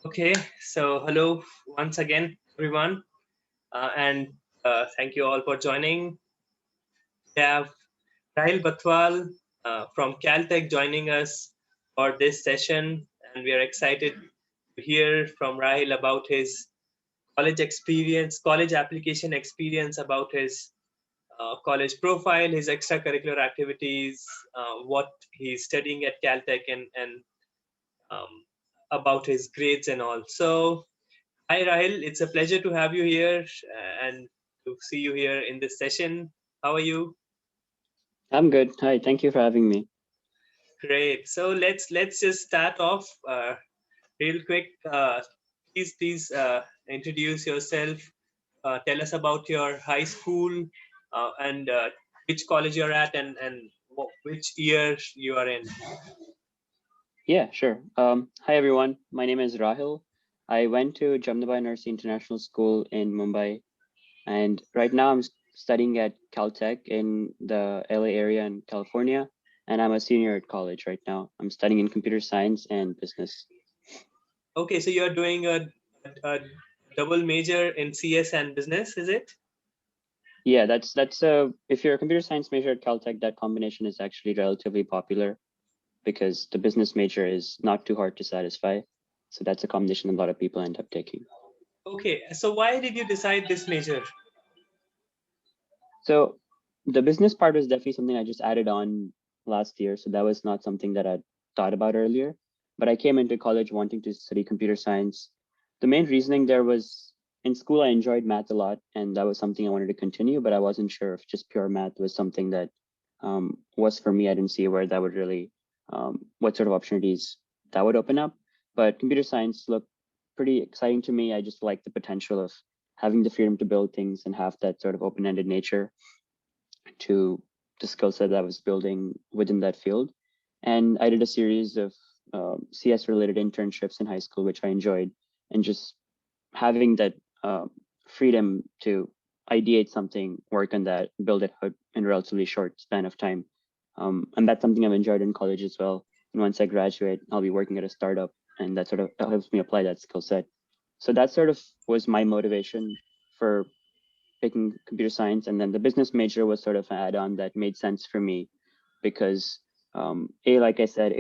Okay, so hello once again, everyone, and thank you all for joining. We have Rahil Bathawal from Caltech joining us for this session, and we are excited to hear from Rahil about his college experience, college application experience, about his college profile, his extracurricular activities, what he's studying at Caltech, and um, about his grades and all. So, hi, Rahil. It's a pleasure to have you here and to see you here in this session. How are you? I'm good. Hi, thank you for having me. Great. So let's just start off real quick. Please introduce yourself. Tell us about your high school and which college you're at and which year you are in. Yeah, sure. Hi, everyone. My name is Rahil. I went to Jamnabai Narsee International School in Mumbai, and right now I'm studying at Caltech in the LA area in California, and I'm a senior at college right now. I'm studying in computer science and business. Okay, so you're doing a double major in CS and business, is it? Yeah, that's if you're a computer science major at Caltech, that combination is actually relatively popular because the business major is not too hard to satisfy. So that's a combination a lot of people end up taking. Okay, so why did you decide this major? So the business part was definitely something I just added on last year. So that was not something that I'd thought about earlier. But I came into college wanting to study computer science. The main reasoning there was in school, I enjoyed math a lot, and that was something I wanted to continue, but I wasn't sure if just pure math was something that was for me. I didn't see where that would really, what sort of opportunities that would open up. But computer science looked pretty exciting to me. I just liked the potential of having the freedom to build things and have that sort of open-ended nature to the skill set that I was building within that field. And I did a series of CS related internships in high school, which I enjoyed, and just having that freedom to ideate something, work on that, build it out in a relatively short span of time. And that's something I've enjoyed in college as well. And once I graduate, I'll be working at a startup, and that sort of helps me apply that skill set. So that sort of was my motivation for picking computer science, and then the business major was sort of an add-on that made sense for me because like I said,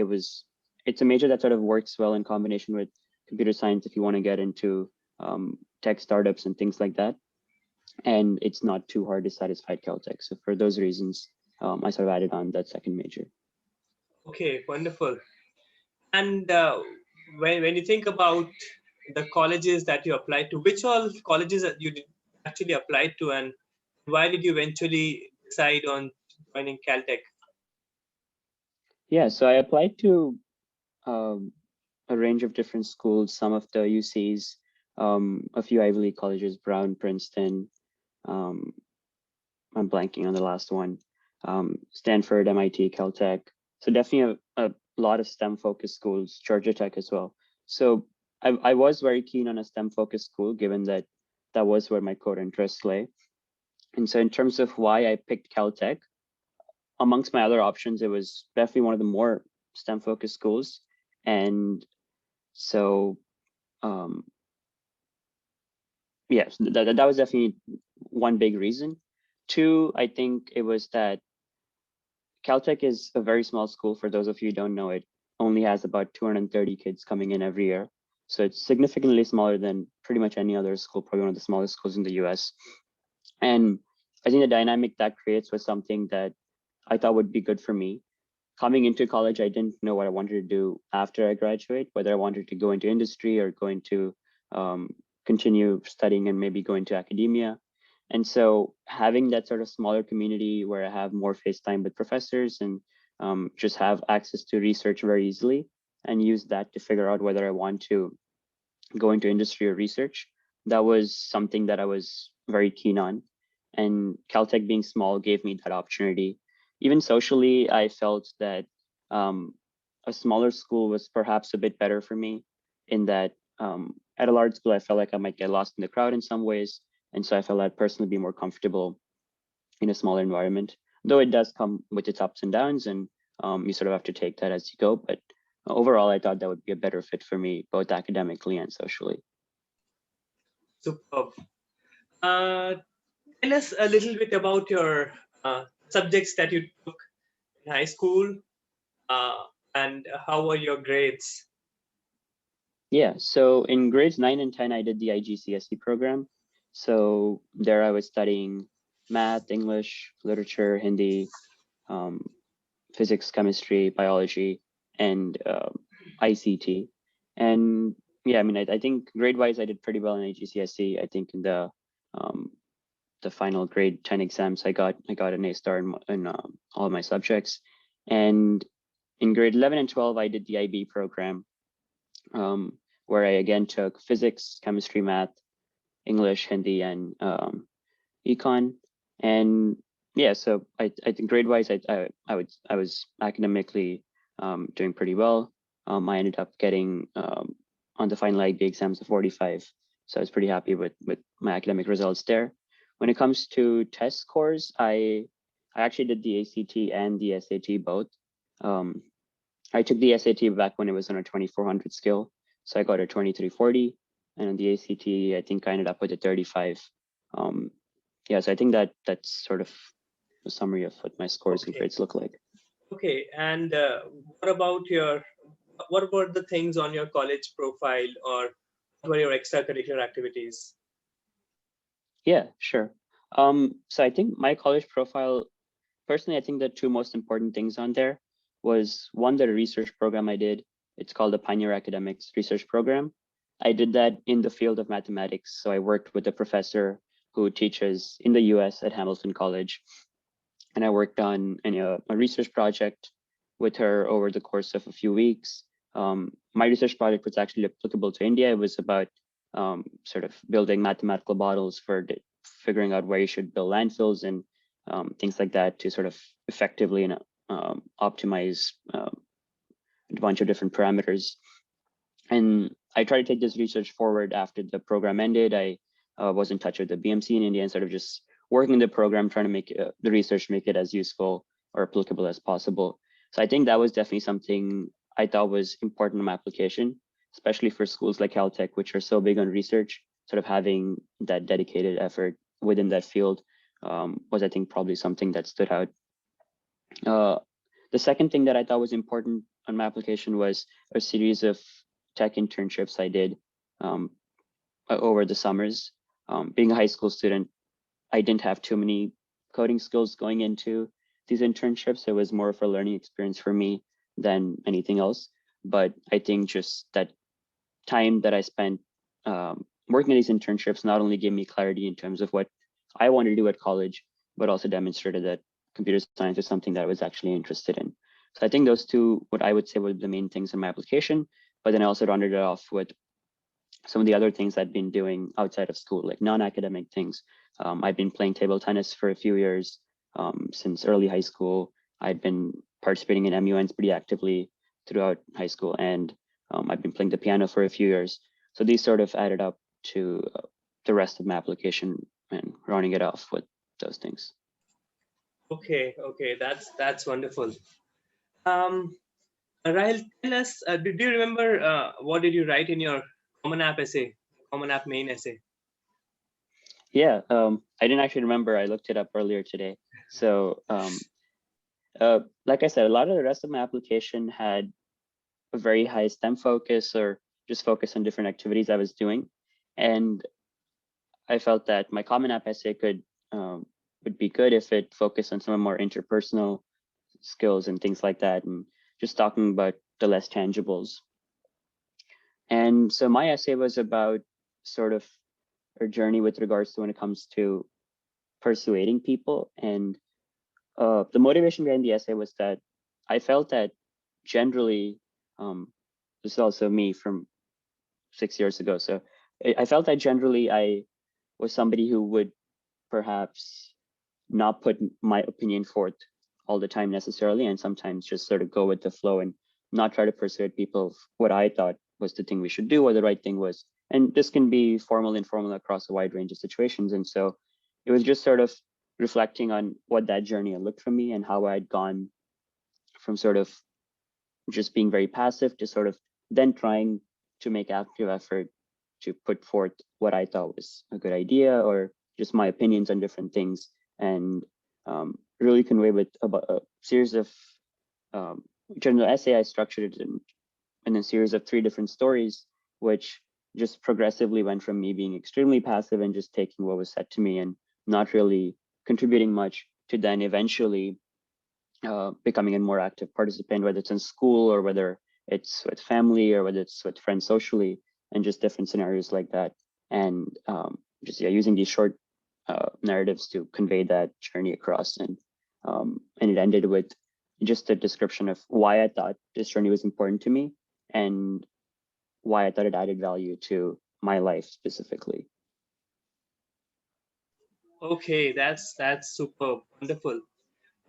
it's a major that sort of works well in combination with computer science if you want to get into tech startups and things like that, and it's not too hard to satisfy at Caltech. So for those reasons, I sort of added on that second major. Okay, wonderful. And when you think about the colleges that you applied to, which all colleges that you did actually applied to, and why did you eventually decide on joining Caltech? Yeah, so I applied to um, a range of different schools, some of the UCs, a few Ivy League colleges, Brown, Princeton. Um, I'm blanking on the last one. Stanford, MIT, Caltech. So definitely a lot of STEM focused schools, Georgia Tech as well. So I was very keen on a STEM focused school, given that that was where my core interests lay. And so in terms of why I picked Caltech, amongst my other options, it was definitely one of the more STEM focused schools. And so um, yes, that was definitely one big reason. Two, I think it was that Caltech is a very small school. For those of you who don't know, it only has about 230 kids coming in every year. So it's significantly smaller than pretty much any other school, probably one of the smallest schools in the US. And I think the dynamic that creates was something that I thought would be good for me. Coming into college, I didn't know what I wanted to do after I graduate, whether I wanted to go into industry or go into continue studying and maybe go into academia. And so having that sort of smaller community where I have more face time with professors and just have access to research very easily and use that to figure out whether I want to go into industry or research, that was something that I was very keen on. And Caltech being small gave me that opportunity. Even socially, I felt that um, a smaller school was perhaps a bit better for me in that at a large school, I felt like I might get lost in the crowd in some ways. And so I felt I'd personally be more comfortable in a smaller environment, though it does come with its ups and downs, and you sort of have to take that as you go. But overall, I thought that would be a better fit for me, both academically and socially. Superb. Tell us a little bit about your subjects that you took in high school, and how were your grades? Yeah, so in grades 9 and 10, I did the IGCSE program. So there I was studying math, English, literature, Hindi, um, physics, chemistry, biology, and ICT. And yeah, I mean, I think grade-wise, I did pretty well in IGCSE. I think in the final grade 10 exams, I got an A star in all of my subjects. And in grade 11 and 12, I did the IB program, where I again took physics, chemistry, math, English, Hindi, and econ. And yeah, so I think grade wise, I was academically doing pretty well. I ended up getting on the final IB exams a 45. So I was pretty happy with my academic results there. When it comes to test scores, I actually did the ACT and the SAT both. I took the SAT back when it was on a 2400 scale. So I got a 2340. And on the ACT, I think I ended up with a 35. Yeah, so I think that's sort of a summary of what my scores and grades look like. Okay, and what were the things on your college profile, or what were your extracurricular activities? Yeah, sure. So I think my college profile, personally, I think the two most important things on there was one, the research program I did. It's called the Pioneer Academics Research Program. I did that in the field of mathematics. So I worked with a professor who teaches in the US at Hamilton College. And I worked on a research project with her over the course of a few weeks. My research project was actually applicable to India. It was about sort of building mathematical models for figuring out where you should build landfills and things like that to sort of effectively optimize a bunch of different parameters. And I tried to take this research forward after the program ended. I was in touch with the BMC in India and sort of just working the program, trying to make the research, make it as useful or applicable as possible. So I think that was definitely something I thought was important in my application, especially for schools like Caltech, which are so big on research. Sort of having that dedicated effort within that field was, I think, probably something that stood out. The second thing that I thought was important on my application was a series of tech internships I did over the summers. Being a high school student, I didn't have too many coding skills going into these internships. It was more of a learning experience for me than anything else. But I think just that time that I spent working at these internships not only gave me clarity in terms of what I wanted to do at college, but also demonstrated that computer science is something that I was actually interested in. So I think those two, what I would say were the main things in my application, but then I also rounded it off with some of the other things I've been doing outside of school, like non-academic things. I've been playing table tennis for a few years since early high school. I've been participating in MUNs pretty actively throughout high school, and I've been playing the piano for a few years. So these sort of added up to the rest of my application and rounding it off with those things. Okay, that's wonderful. Rahil, tell us, do you remember what did you write in your Common App essay, Common App main essay? Yeah, I didn't actually remember. I looked it up earlier today. So like I said, a lot of the rest of my application had a very high STEM focus or just focus on different activities I was doing. And I felt that my Common App essay would be good if it focused on some more interpersonal skills and things like that, and just talking about the less tangibles. And so my essay was about sort of a journey with regards to when it comes to persuading people. And the motivation behind the essay was that I felt that generally, this is also me from 6 years ago. So I felt that generally I was somebody who would perhaps not put my opinion forth all the time necessarily, and sometimes just sort of go with the flow and not try to persuade people of what I thought was the thing we should do or the right thing was. And this can be formal, informal across a wide range of situations. And so it was just sort of reflecting on what that journey had looked for me and how I'd gone from sort of just being very passive to sort of then trying to make active effort to put forth what I thought was a good idea or just my opinions on different things, and really convey with about a series of general essay. I structured it in a series of 3 different stories, which just progressively went from me being extremely passive and just taking what was said to me and not really contributing much to then eventually becoming a more active participant, whether it's in school or whether it's with family or whether it's with friends socially, and just different scenarios like that. And just using these short narratives to convey that journey across. And it ended with just a description of why I thought this journey was important to me and why I thought it added value to my life specifically. Okay, that's super wonderful.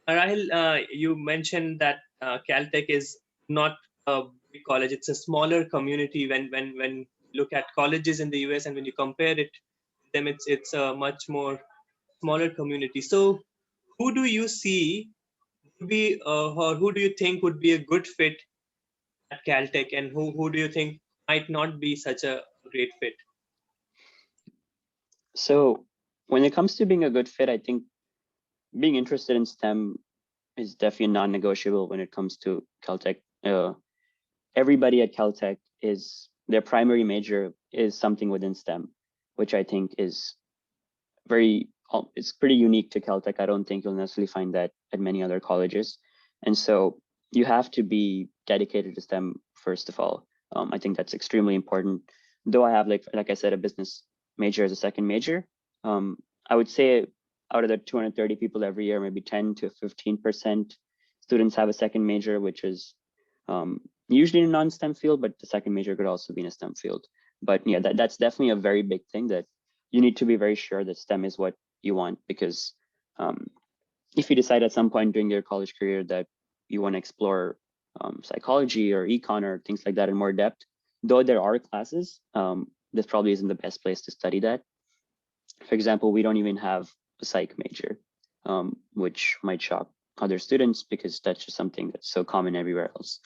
Rahil, you mentioned that Caltech is not a big college; it's a smaller community. When you look at colleges in the US and when you compare it to them, it's a much more smaller community. So, who do you see would be, or who do you think would be a good fit at Caltech, and who do you think might not be such a great fit? So when it comes to being a good fit, I think being interested in STEM is definitely non-negotiable when it comes to Caltech. Everybody at Caltech is their primary major is something within STEM, which I think is it's pretty unique to Caltech. I don't think you'll necessarily find that at many other colleges. And so you have to be dedicated to STEM first of all. I think that's extremely important. Though I have, like I said, a business major as a second major, I would say out of the 230 people every year, maybe 10 to 15% students have a second major, which is usually in a non-STEM field, but the second major could also be in a STEM field. But yeah, that's definitely a very big thing that you need to be very sure that STEM is what you want, because if you decide at some point during your college career that you want to explore psychology or econ or things like that in more depth, though there are classes, this probably isn't the best place to study that. For example, we don't even have a psych major, which might shock other students because that's just something that's so common everywhere else.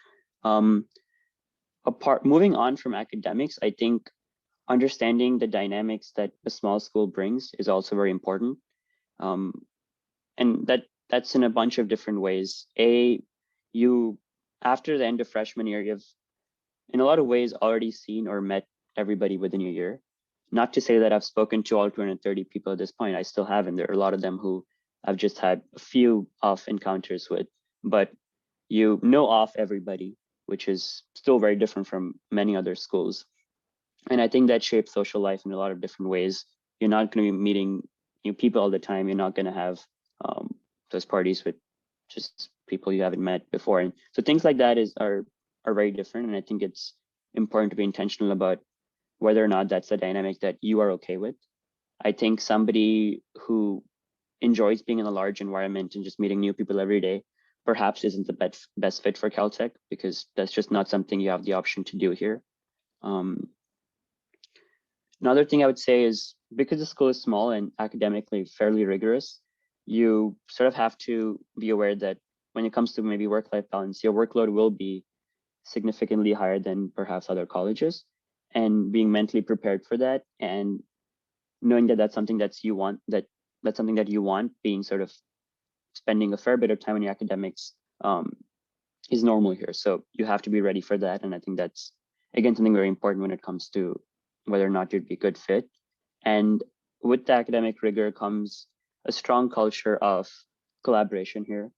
Moving on from academics, I think understanding the dynamics that a small school brings is also very important. And that's in a bunch of different ways. You, after the end of freshman year, you've in a lot of ways already seen or met everybody within your year. Not to say that I've spoken to all 230 people at this point, I still haven't. There are a lot of them who I've just had a few off encounters with, but you know of everybody, which is still very different from many other schools. And I think that shapes social life in a lot of different ways. You're not going to be meeting new people all the time. You're not going to have those parties with just people you haven't met before. And so things like that are very different. And I think it's important to be intentional about whether or not that's a dynamic that you are okay with. I think somebody who enjoys being in a large environment and just meeting new people every day perhaps isn't the best fit for Caltech, because that's just not something you have the option to do here. Another thing I would say is, because the school is small and academically fairly rigorous, you sort of have to be aware that when it comes to maybe work-life balance, your workload will be significantly higher than perhaps other colleges. And being mentally prepared for that and knowing that that's something that's something that you want, being sort of spending a fair bit of time on your academics is normal here. So you have to be ready for that. And I think that's, again, something very important when it comes to whether or not you'd be a good fit. And with the academic rigor comes a strong culture of collaboration here.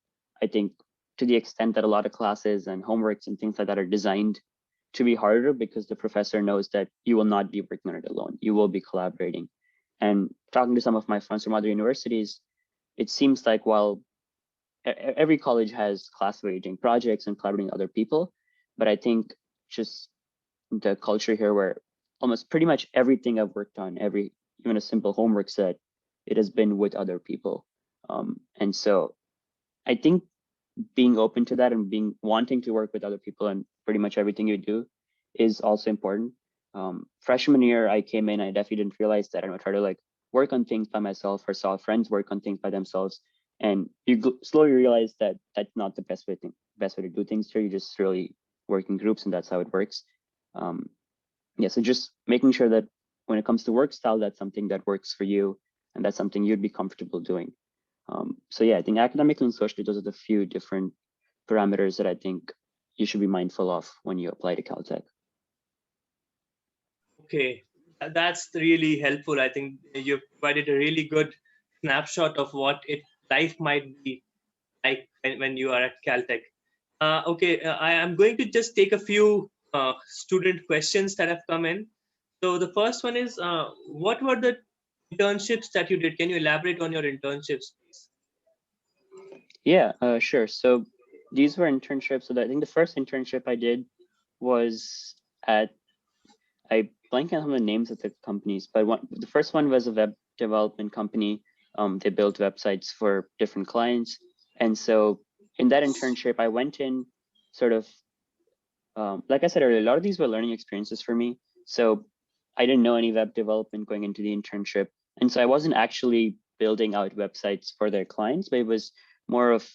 I think to the extent that a lot of classes and homeworks and things like that are designed to be harder because the professor knows that you will not be working on it alone. You will be collaborating. And talking to some of my friends from other universities, it seems like while every college has class-waging projects and collaborating with other people, but I think just the culture here where almost pretty much everything I've worked on, even a simple homework set, it has been with other people. And so I think being open to that and wanting to work with other people and pretty much everything you do is also important. Freshman year, I came in, I definitely didn't realize that. I would try to like work on things by myself or saw friends work on things by themselves. And you slowly realize that that's not the best way to do things here. You just really working groups, and that's how it works. Yeah, so just making sure that when it comes to work style, that's something that works for you, and that's something you'd be comfortable doing. So yeah, I think academically and socially, those are the few different parameters that I think you should be mindful of when you apply to Caltech. Okay, that's really helpful. I think you provided a really good snapshot of what life might be like when you are at Caltech. Okay, I am going to just take a few student questions that have come in. So the first one is, what were the internships that you did? Can you elaborate on your internships, please? Yeah, sure. So these were internships. So I think the first internship I did was at, I blank on some of the names of the companies, but the first one was a web development company. They built websites for different clients. And so in that internship, I went in sort of, like I said earlier, a lot of these were learning experiences for me. So I didn't know any web development going into the internship. And so I wasn't actually building out websites for their clients, but it was more of,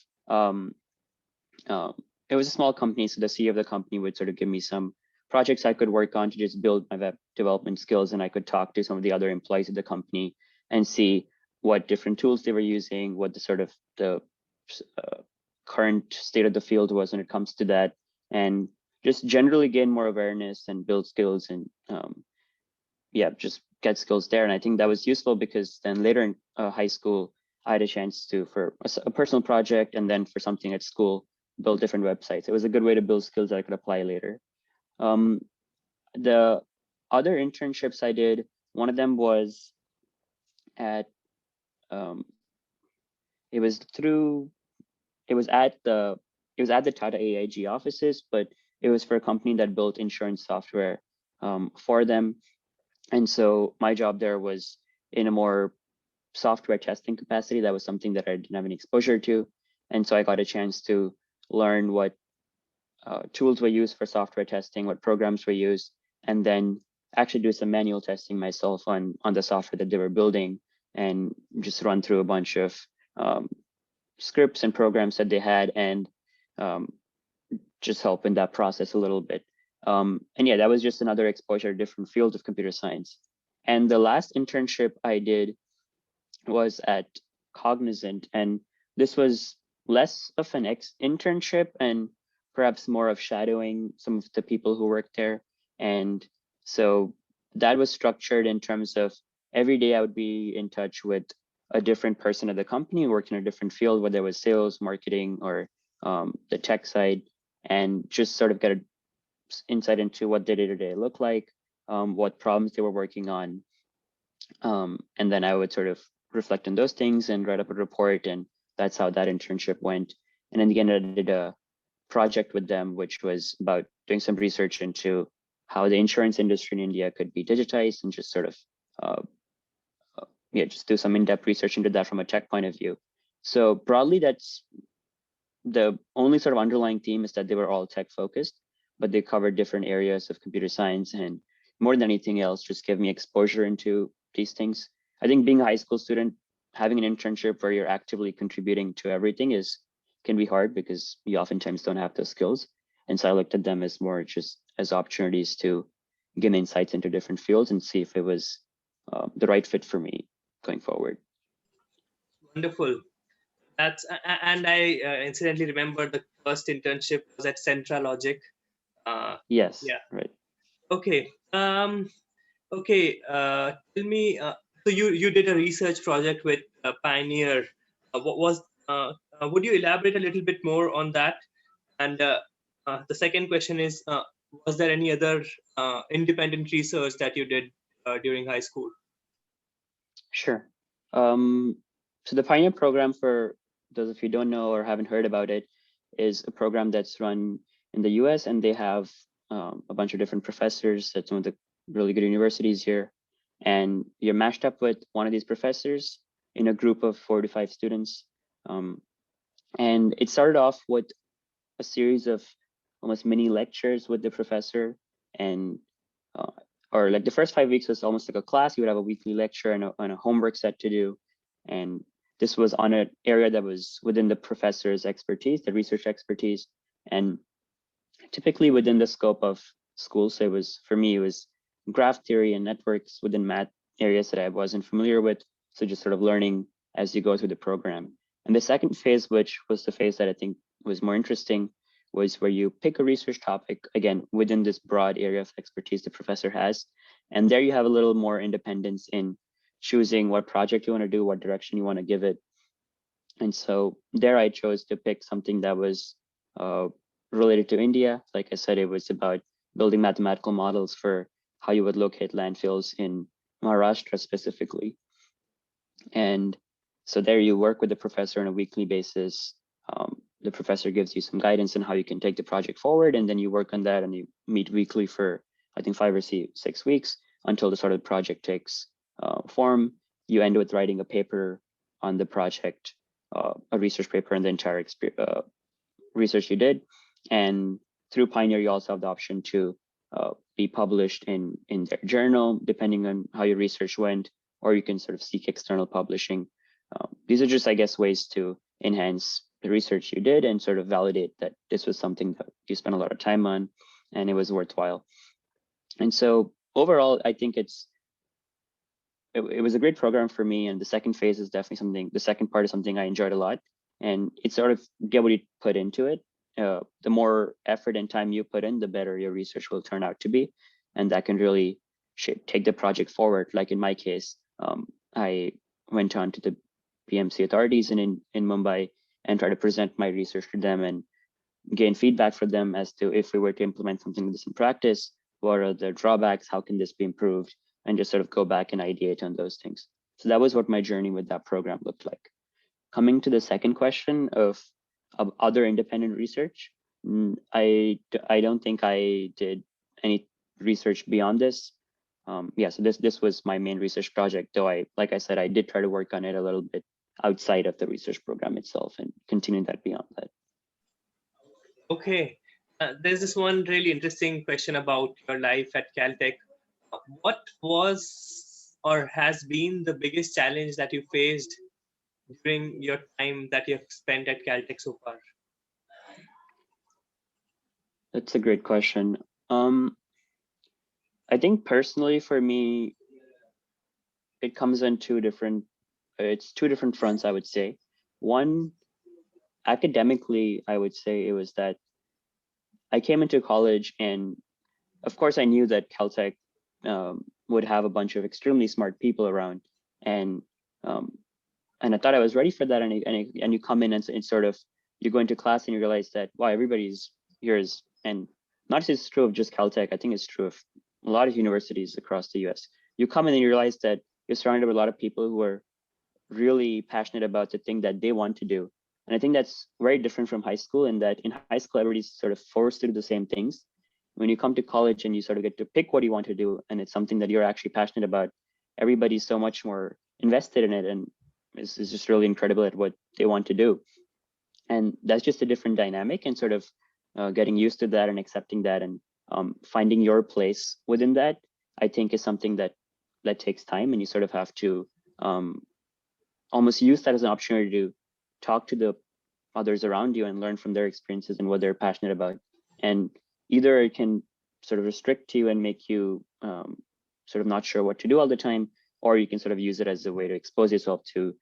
it was a small company. So the CEO of the company would sort of give me some projects I could work on to just build my web development skills. And I could talk to some of the other employees of the company and see what different tools they were using, what the sort of the current state of the field was when it comes to that, and just generally gain more awareness and build skills and yeah, just get skills there. And I think that was useful because then later in high school, I had a chance to, for a personal project and then for something at school, build different websites. It was a good way to build skills that I could apply later. The other internships I did, one of them was at, it was through, it was at the Tata AIG offices, but it was for a company that built insurance software for them. And so my job there was in a more software testing capacity. That was something that I didn't have any exposure to. And so I got a chance to learn what tools were used for software testing, what programs were used, and then actually do some manual testing myself on the software that they were building and just run through a bunch of scripts and programs that they had and just help in that process a little bit. And yeah, that was just another exposure to different fields of computer science. And the last internship I did was at Cognizant, and this was less of an internship and perhaps more of shadowing some of the people who worked there. And so that was structured in terms of every day I would be in touch with a different person at the company, working in a different field, whether it was sales, marketing, or the tech side, and just sort of get an insight into what their day-to-day looked like, what problems they were working on. And then I would sort of reflect on those things and write up a report. And that's how that internship went. And in the end, I did a project with them, which was about doing some research into how the insurance industry in India could be digitized and just sort of, yeah, just do some in-depth research into that from a tech point of view. So broadly, that's the only sort of underlying theme is that they were all tech focused, but they covered different areas of computer science. And more than anything else, just give me exposure into these things. I think being a high school student, having an internship where you're actively contributing to everything can be hard because you oftentimes don't have those skills. And so I looked at them as more just as opportunities to gain insights into different fields and see if it was the right fit for me going forward. Wonderful. And I incidentally remember the first internship was at Centra Logic. Yes, Yeah. right. Okay. Okay. Tell me. So you did a research project with Pioneer. What was? Would you elaborate a little bit more on that? And the second question is, was there any other independent research that you did during high school? Sure. So the Pioneer program, for those of you who don't know or haven't heard about it, is a program that's run in the US, and they have a bunch of different professors at some of the really good universities here. And you're matched up with one of these professors in a group of 4 to 5 students. And it started off with a series of almost mini lectures with the professor, and or like the first 5 weeks was almost like a class. You would have a weekly lecture and a homework set to do. And this was on an area that was within the professor's expertise, the research expertise. And typically within the scope of school. So for me, it was graph theory and networks within math areas that I wasn't familiar with. So just sort of learning as you go through the program. And the second phase, which was the phase that I think was more interesting, was where you pick a research topic, again, within this broad area of expertise the professor has. And there you have a little more independence in choosing what project you want to do, what direction you want to give it. And so there I chose to pick something that was related to India. Like I said, it was about building mathematical models for how you would locate landfills in Maharashtra specifically. And so there you work with the professor on a weekly basis. The professor gives you some guidance on how you can take the project forward, and then you work on that and you meet weekly for, I think, 5 or 6 weeks until the sort of project takes form. You end with writing a paper on the project, a research paper on the entire research you did. And through Pioneer, you also have the option to be published in their journal, depending on how your research went, or you can sort of seek external publishing. These are just, I guess, ways to enhance the research you did and sort of validate that this was something that you spent a lot of time on and it was worthwhile. And so overall, I think it was a great program for me. And the second phase is definitely something, the second part is something I enjoyed a lot. And it's sort of get what you put into it. The more effort and time you put in, the better your research will turn out to be. And that can really take the project forward. Like in my case, I went on to the PMC authorities in Mumbai and try to present my research to them and gain feedback from them as to if we were to implement something like this in practice, what are the drawbacks, how can this be improved, and just sort of go back and ideate on those things. So that was what my journey with that program looked like. Coming to the second question of other independent research, I don't think I did any research beyond this. Yeah, so this was my main research project, though like I said, I did try to work on it a little bit outside of the research program itself and continue that beyond that. Okay. There's this one really interesting question about your life at Caltech. What was or has been the biggest challenge that you faced during your time that you have spent at Caltech so far? That's a great question. I think personally for me, it comes on it's two different fronts, I would say. One, academically, I would say it was that I came into college and of course I knew that Caltech would have a bunch of extremely smart people around, and I thought I was ready for that. And you come in and sort of you go into class and you realize that wow, everybody's yours, and not just it's true of just Caltech. I think it's true of a lot of universities across the U.S. You come in and you realize that you're surrounded with a lot of people who are really passionate about the thing that they want to do. And I think that's very different from high school in that in high school, everybody's sort of forced to do the same things. When you come to college and you sort of get to pick what you want to do, and it's something that you're actually passionate about, everybody's so much more invested in it and is just really incredible at what they want to do. And that's just a different dynamic, and sort of getting used to that and accepting that and finding your place within that, I think is something that takes time, and you sort of have to almost use that as an opportunity to talk to the others around you and learn from their experiences and what they're passionate about. And either it can sort of restrict you and make you sort of not sure what to do all the time, or you can sort of use it as a way to expose yourself to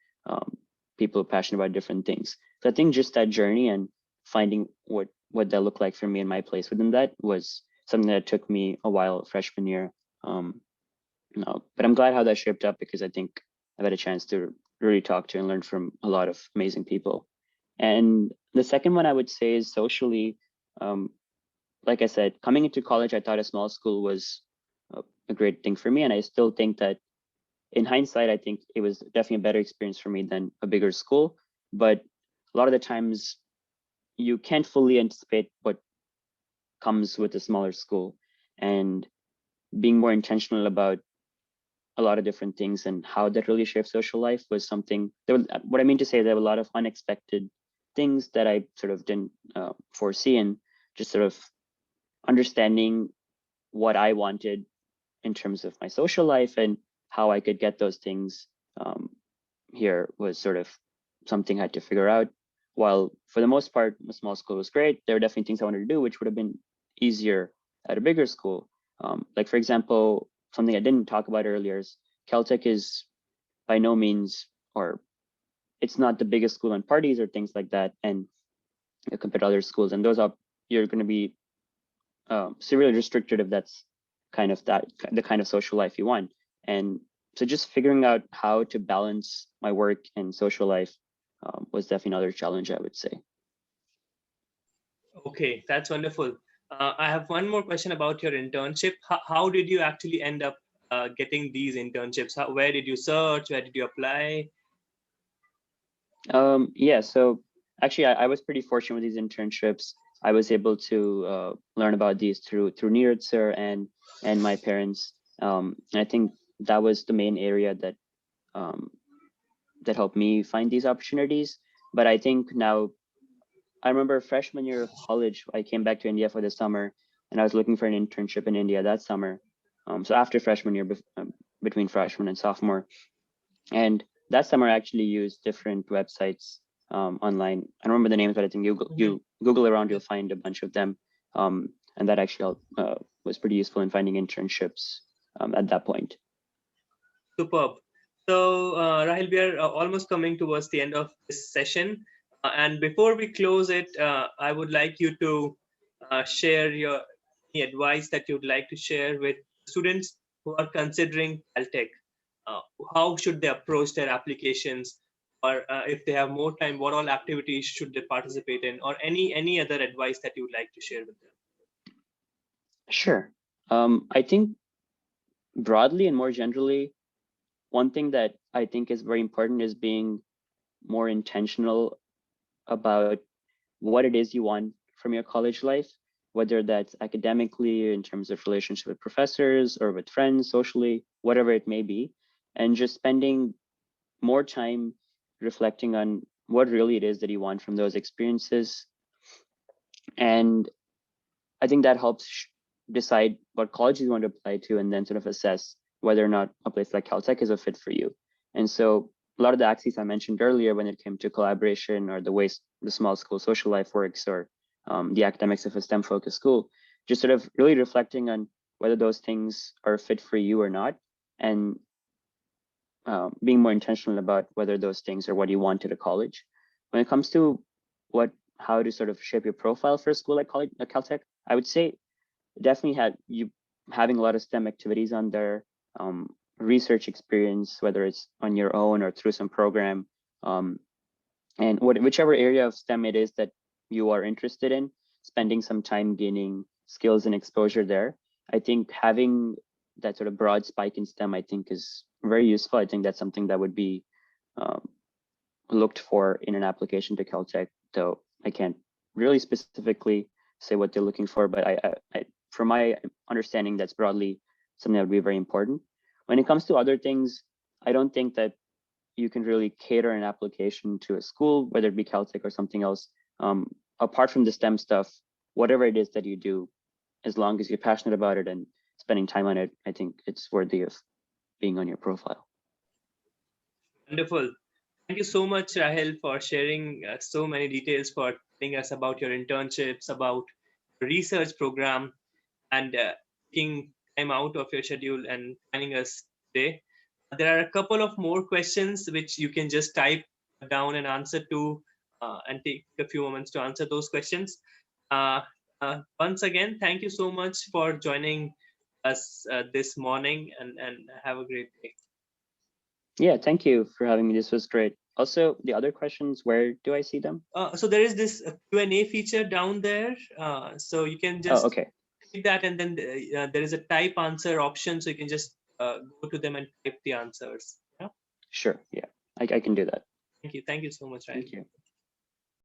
people passionate about different things. So I think just that journey and finding what that looked like for me and my place within that was something that took me a while freshman year. But I'm glad how that shaped up, because I think I've had a chance to really talk to and learn from a lot of amazing people. And the second one I would say is socially. Like I said, coming into college, I thought a small school was a great thing for me. And I still think that in hindsight, I think it was definitely a better experience for me than a bigger school. But a lot of the times you can't fully anticipate what comes with a smaller school, and being more intentional about a lot of different things and how that really shapes social life was something what I mean to say, there were a lot of unexpected things that I sort of didn't foresee, and just sort of understanding what I wanted in terms of my social life and how I could get those things here was sort of something I had to figure out. While for the most part, the small school was great, there were definitely things I wanted to do, which would have been easier at a bigger school. Like for example, something I didn't talk about earlier is Caltech is by no means, or it's not the biggest school on parties or things like that, and compared to other schools, and those are, you're going to be severely restricted if that's kind of the kind of social life you want. And so just figuring out how to balance my work and social life was definitely another challenge, I would say. Okay, that's wonderful. I have one more question about your internship. How did you actually end up getting these internships? Where did you search? Where did you apply? Yeah, so actually, I was pretty fortunate with these internships. I was able to learn about these through Neeraj and my parents. And I think that was the main area that that helped me find these opportunities. But I think now, I remember freshman year of college, I came back to India for the summer, and I was looking for an internship in India that summer. So after freshman year, between freshman and sophomore, and that summer I actually used different websites online. I don't remember the names, but I think you Google around, you'll find a bunch of them, and that actually was pretty useful in finding internships at that point. Superb. So, Rahil, we are almost coming towards the end of this session. And before we close it, I would like you to share your any advice that you'd like to share with students who are considering Caltech. How should they approach their applications? Or if they have more time, what all activities should they participate in? Or any other advice that you would like to share with them? Sure. I think broadly and more generally, one thing that I think is very important is being more intentional about what it is you want from your college life, whether that's academically, in terms of relationship with professors or with friends, socially, whatever it may be, and just spending more time reflecting on what really it is that you want from those experiences. And I think that helps decide what college you want to apply to, and then sort of assess whether or not a place like Caltech is a fit for you. And so a lot of the axes I mentioned earlier when it came to collaboration, or the ways the small school social life works, or the academics of a STEM focused school, just sort of really reflecting on whether those things are a fit for you or not, and being more intentional about whether those things are what you want at a college. When it comes to how to sort of shape your profile for a school like Caltech, I would say definitely having a lot of STEM activities on there, research experience, whether it's on your own or through some program, and whichever area of STEM it is that you are interested in, spending some time gaining skills and exposure there. I think having that sort of broad spike in STEM, I think, is very useful. I think that's something that would be looked for in an application to Caltech, though I can't really specifically say what they're looking for, but from my understanding, that's broadly something that would be very important. When it comes to other things, I don't think that you can really cater an application to a school, whether it be Caltech or something else. Apart from the STEM stuff, whatever it is that you do, as long as you're passionate about it and spending time on it, I think it's worthy of being on your profile. Wonderful. Thank you so much, Rahil, for sharing so many details, for telling us about your internships, about the research program, and taking time out of your schedule and joining us today. There are a couple of more questions which you can just type down and answer to, and take a few moments to answer those questions. Once again, thank you so much for joining us this morning, and have a great day. Yeah, thank you for having me. This was great. Also, the other questions, where do I see them? So there is this Q&A feature down there. So you can just click that, and then there is a type answer option. So you can just go to them and type the answers. Yeah? Sure. Yeah, I can do that. Thank you. Thank you so much, Ryan. Thank you.